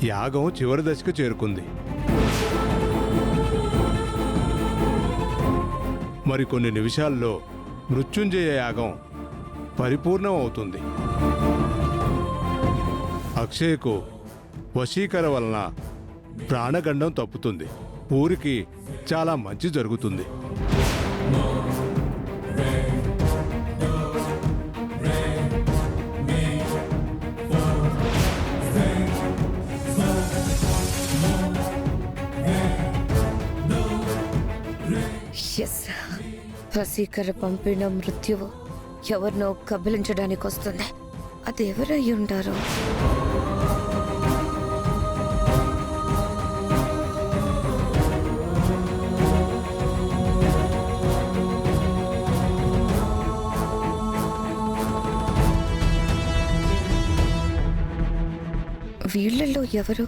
యాగం చివరి దశకు చేరుకుంది. మరికొన్ని నిమిషాల్లో మృత్యుంజయ యాగం పరిపూర్ణం అవుతుంది. అక్షయ్కు వశీకర వలన ప్రాణగండం తప్పుతుంది. ఊరికి చాలా మంచి జరుగుతుంది. వశీకర పంపిన మృత్యువు ఎవరినో కబలించడానికి వస్తుంది. అది ఎవరై ఉంటారు? వీళ్లలో ఎవరు?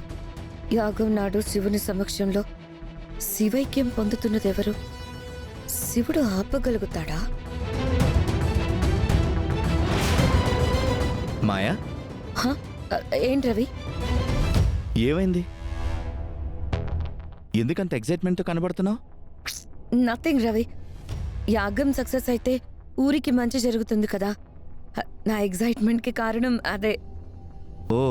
యాగం నాడు శివుని సమక్షంలో శివైక్యం పొందుతున్నదెవరు? శివుడు ఆపగలుగుతాడా? మాయా, ఏంటి రవి? ఏమైంది? ఎందుకంత ఎక్సైట్మెంట్ కనబడుతున్నావు? నథింగ్ రవి. యాగం సక్సెస్ అయితే ఊరికి మంచి జరుగుతుంది కదా. నా ఎక్సైట్మెంట్కి కారణం అదే. ఓ,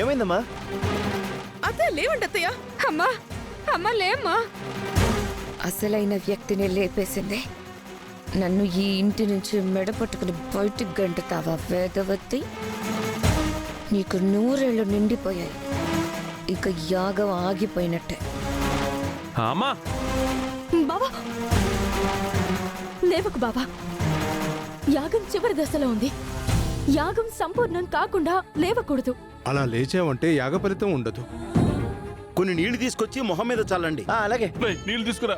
ఏమైందమ్మా? అసలైన వ్యక్తిని లేపేసింది. నన్ను ఈ ఇంటి నుంచి మెడపట్టుకుని బయటికి గంటుతావా వేదవతి? నీకు 100 ఏళ్ళు నిండిపోయాయి. ఇక యాగం ఆగిపోయినట్టే. బాబా లేవకు బాబా. యాగం చివరి దశలో ఉంది. యాగం సంపూర్ణం కాకుండా లేవకూడదు. అలా లేచావంటే యాగ ఫలితం ఉండదు. కొన్ని నీళ్లు తీసుకొచ్చి మొహం మీద చల్లండి. అలాగే. నీళ్ళు తీసుకురా.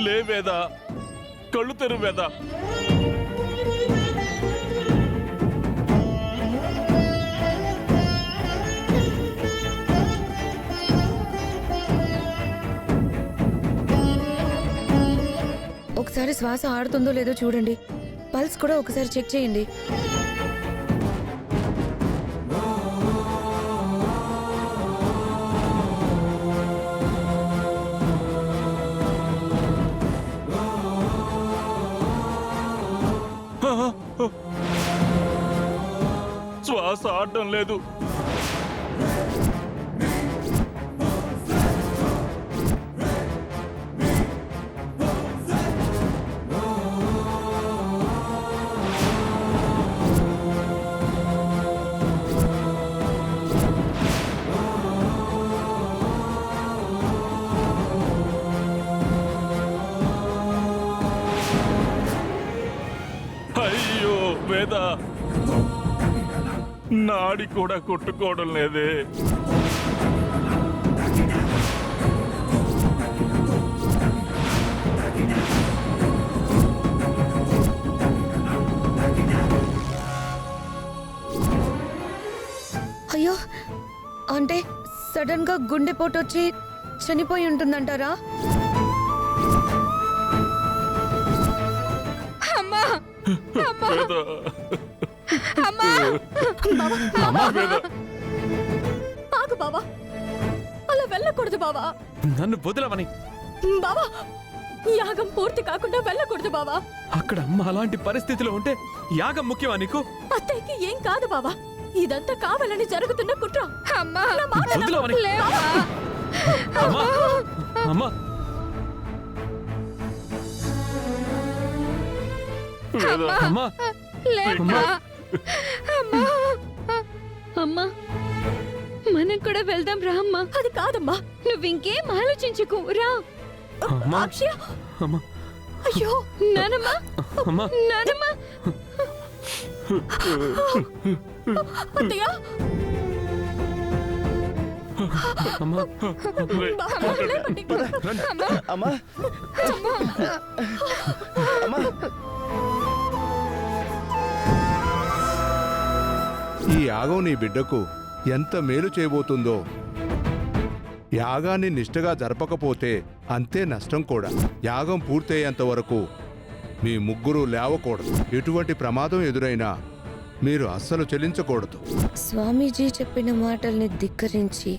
లేవేదా, కళ్ళు తెరువేదా. ఒకసారి శ్వాస ఆడుతుందో లేదో చూడండి. పల్స్ కూడా ఒకసారి చెక్ చేయండి. శ్వాస ఆడటం లేదు. అయ్యో వేద, నాడి కూడా కొట్టుకోవడం లేదే. అయ్యో, అంటే సడన్ గా గుండెపోటు వచ్చి చనిపోయి ఉంటుందంటారా? ఆగు బాబా, అలా వెళ్ళకూడదు బాబా. నన్ను వదలవని. బాబా, యాగం పూర్తి కాకుండా వెళ్ళకూడదు బాబా. అక్కడ అమ్మ అలాంటి పరిస్థితిలో ఉంటే యాగం ముఖ్యమా నీకు? అత్తయ్యకి ఏం కాదు బాబా. ఇదంతా కావాలని జరుగుతున్న కుట్ర. వదలవని. అమ్మా, అమ్మా, అమ్మా, అమ్మా మనం కూడా వెళ్దాం రా అమ్మా. అది కాదమ్మా. నువ్వు ఇంకేం ఆలోచించుకో రా. అమ్మా అక్షయ, అమ్మా అయ్యో నానమ్మా అమ్మా నానమ్మా. అత్తయ్య, అమ్మా బాగా లేపండి. అమ్మా అమ్మా ఈ యాగం నీ బిడ్డకు ఎంత మేలు చేయబోతుందో. యాగాన్ని నిష్ఠగా జరపకపోతే అంతే నష్టం కూడా. యాగం పూర్తయ్యేంత వరకు మీ ముగ్గురు లేవకూడదు. ఎటువంటి ప్రమాదం ఎదురైనా మీరు అస్సలు చెల్లించకూడదు. స్వామీజీ చెప్పిన మాటల్ని ధిక్కరించి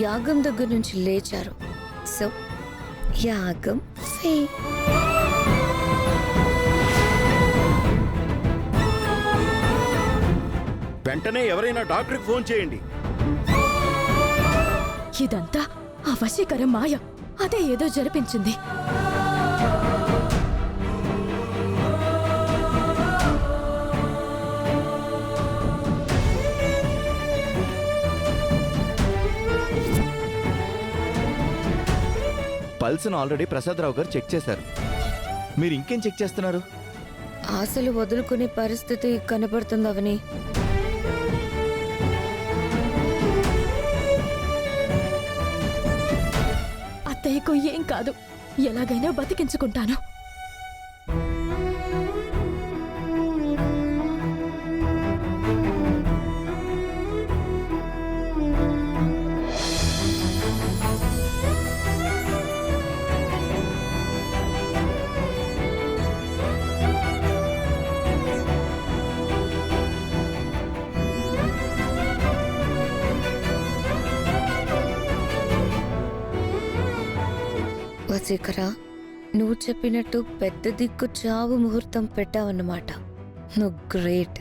యాగం దగ్గర నుంచి లేచారు. సో యాగం ఫెయిల్. వెంటనే ఎవరైనా డాక్టర్కి ఫోన్ చేయండి. ఇదంతా ఆ వశీకర మాయ. అదే ఏదో జరిపించింది. పల్స్ను ఆల్రెడీ ప్రసాదరావు గారు చెక్ చేశారు. మీరు ఇంకేం చెక్ చేస్తున్నారు? ఆశలు వదులుకునే పరిస్థితి కనబడుతుందవని. అత్తయ్యకు ఏం కాదు, ఎలాగైనా బతికించుకుంటాను. వసీకరా, నువ్వు చెప్పినట్టు పెద్ద దిక్కు చావు ముహూర్తం పెట్టావన్నమాట. నువ్వు గ్రేట్.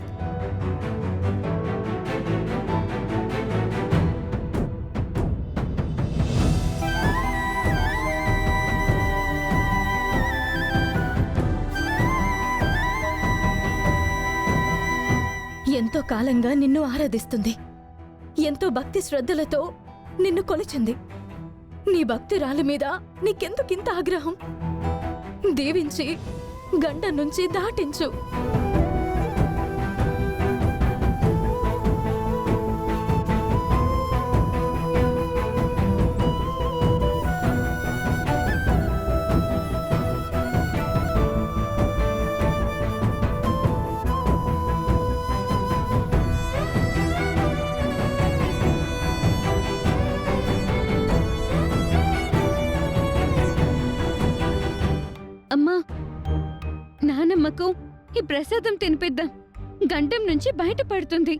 ఎంతో కాలంగా నిన్ను ఆరాధిస్తుంది. ఎంతో భక్తి శ్రద్ధలతో నిన్ను కొలిచింది. నీ భక్తురాలి మీద నీకెందుకింత ఆగ్రహం? దీవించి గండం నుంచి దాటించు. అమ్మా నానమ్మకు ఈ ప్రసాదం తినిపిద్దాం. గండం నుంచి బయటపడుతుంది.